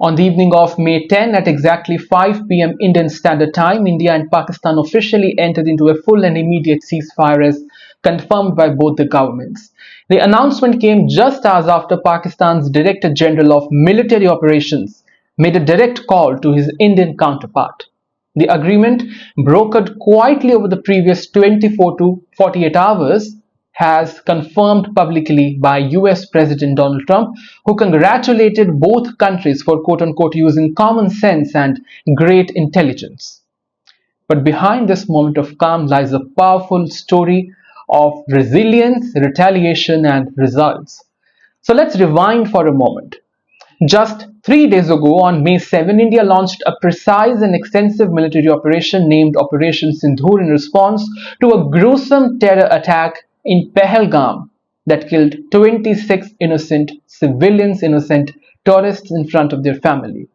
On the evening of May 10 at exactly 5 p.m. Indian Standard Time, India and Pakistan officially entered into a full and immediate ceasefire as confirmed by both the governments. The announcement came just as after Pakistan's Director General of Military Operations made a direct call to his Indian counterpart. The agreement, brokered quietly over the previous 24 to 48 hours, has confirmed publicly by US President Donald Trump, who congratulated both countries for quote-unquote using common sense and great intelligence. But behind this moment of calm lies a powerful story of resilience, retaliation, and results. So let's rewind for a moment. Just 3 days ago, on May 7, India launched a precise and extensive military operation named Operation Sindhur in response to a gruesome terror attack in Pahalgam that killed 26 innocent civilians, innocent tourists in front of their family.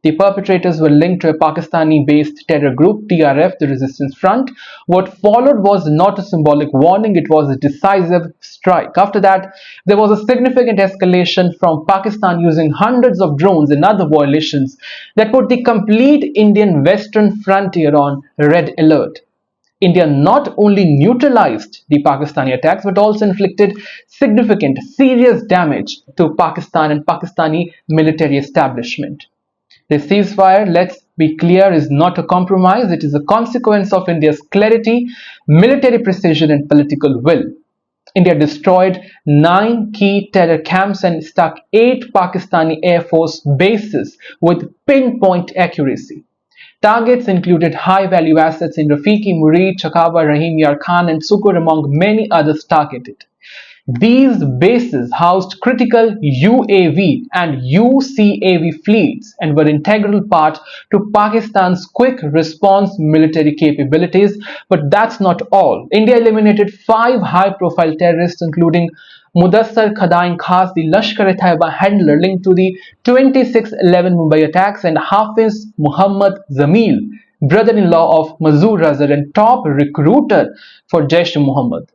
The perpetrators were linked to a Pakistani-based terror group, TRF, the Resistance Front. What followed was not a symbolic warning, it was a decisive strike. After that, there was a significant escalation from Pakistan using hundreds of drones and other violations that put the complete Indian western frontier on red alert. India not only neutralized the Pakistani attacks but also inflicted significant, serious damage to Pakistan and Pakistani military establishment. The ceasefire, let's be clear, is not a compromise. It is a consequence of India's clarity, military precision, and political will. India destroyed 9 key terror camps and struck 8 Pakistani Air Force bases with pinpoint accuracy. Targets included high-value assets in Rafiqi, Murid, Chakaba, Rahim Yar Khan, and Sukur, among many others targeted. These bases housed critical UAV and UCAV fleets and were an integral part to Pakistan's quick response military capabilities. But that's not all. India eliminated 5 high-profile terrorists, including Mudassar Khadain Khas, the Lashkar-e-Taiba handler linked to the 26/11 Mumbai attacks, and Hafiz Muhammad Zamil, brother-in-law of Masood Azhar and top recruiter for Jaish-e-Mohammed.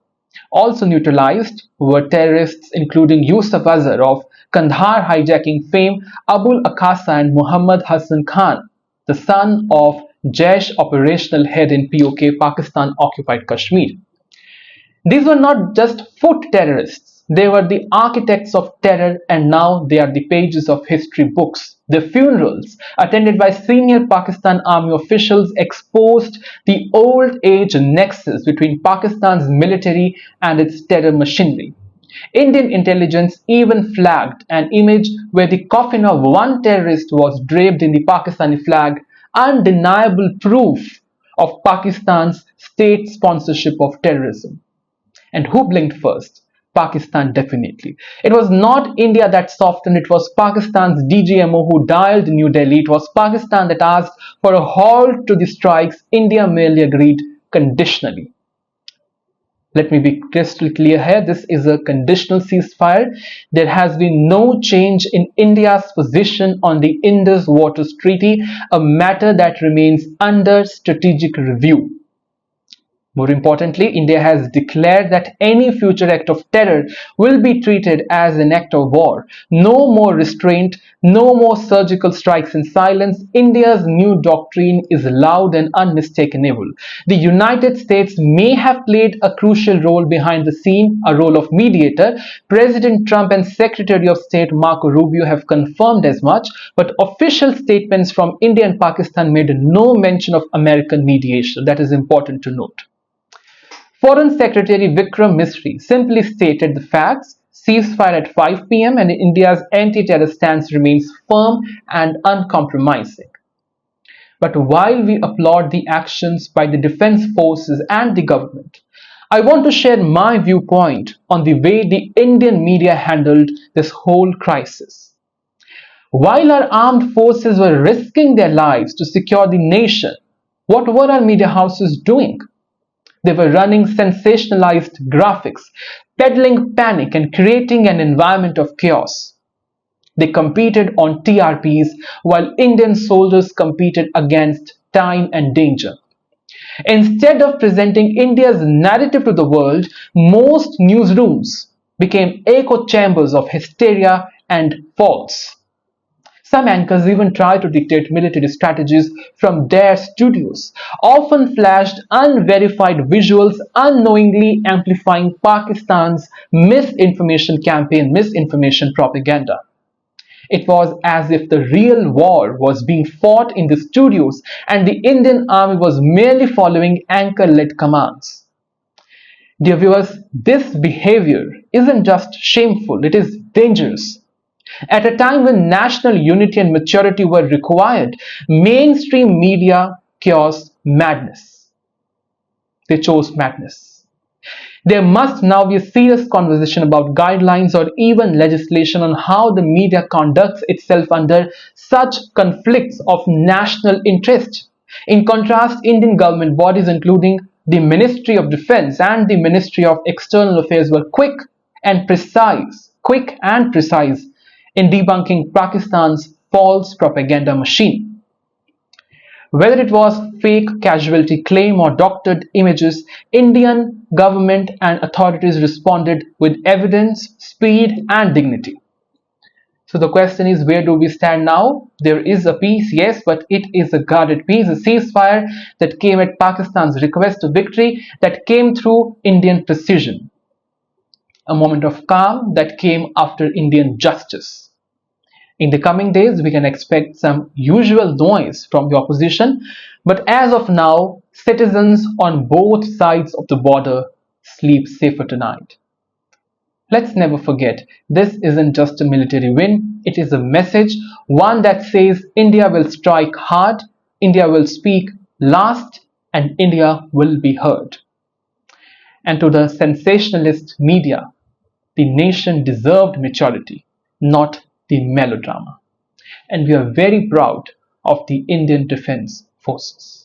Also neutralized were terrorists including Yusuf Azhar of Kandahar hijacking fame, Abul Akasa, and Muhammad Hassan Khan, the son of Jaish operational head in POK, Pakistan-occupied Kashmir. These were not just foot terrorists. They were the architects of terror, and now they are the pages of history books. The funerals, attended by senior Pakistan army officials, exposed the old age nexus between Pakistan's military and its terror machinery. Indian intelligence even flagged an image where the coffin of one terrorist was draped in the Pakistani flag, undeniable proof of Pakistan's state sponsorship of terrorism. And who blinked first? Pakistan, definitely. It was not India that softened, it was Pakistan's DGMO who dialed New Delhi. It was Pakistan that asked for a halt to the strikes. India merely agreed conditionally. Let me be crystal clear here. This is a conditional ceasefire. There has been no change in India's position on the Indus Waters Treaty, a matter that remains under strategic review. More importantly, India has declared that any future act of terror will be treated as an act of war. No more restraint, no more surgical strikes in silence. India's new doctrine is loud and unmistakable. The United States may have played a crucial role behind the scene, a role of mediator. President Trump and Secretary of State Marco Rubio have confirmed as much, but official statements from India and Pakistan made no mention of American mediation. That is important to note. Foreign Secretary Vikram Misri simply stated the facts: ceasefire at 5 p.m. and India's anti-terror stance remains firm and uncompromising. But while we applaud the actions by the defense forces and the government, I want to share my viewpoint on the way the Indian media handled this whole crisis. While our armed forces were risking their lives to secure the nation, what were our media houses doing? They were running sensationalized graphics, peddling panic, and creating an environment of chaos. They competed on TRPs while Indian soldiers competed against time and danger. Instead of presenting India's narrative to the world, most newsrooms became echo chambers of hysteria and faults. Some anchors even try to dictate military strategies from their studios, often flashed unverified visuals, unknowingly amplifying Pakistan's misinformation campaign, misinformation propaganda. It was as if the real war was being fought in the studios and the Indian army was merely following anchor led commands. Dear viewers, this behavior isn't just shameful, it is dangerous. At a time when national unity and maturity were required, mainstream media chose madness. They chose madness. There must now be a serious conversation about guidelines or even legislation on how the media conducts itself under such conflicts of national interest. In contrast, Indian government bodies, including the Ministry of Defense and the Ministry of External Affairs, were quick and precise in debunking Pakistan's false propaganda machine. Whether it was fake casualty claim or doctored images, Indian government and authorities responded with evidence, speed and dignity. So the question is, where do we stand now? There is a peace, yes, but it is a guarded peace, a ceasefire that came at Pakistan's request to victory, that came through Indian precision. A moment of calm that came after Indian justice. In the coming days, we can expect some usual noise from the opposition, but as of now, citizens on both sides of the border sleep safer tonight. Let's never forget, this isn't just a military win, it is a message, one that says India will strike hard, India will speak last, and India will be heard. And to the sensationalist media, the nation deserved maturity, not the melodrama. And we are very proud of the Indian Defence Forces.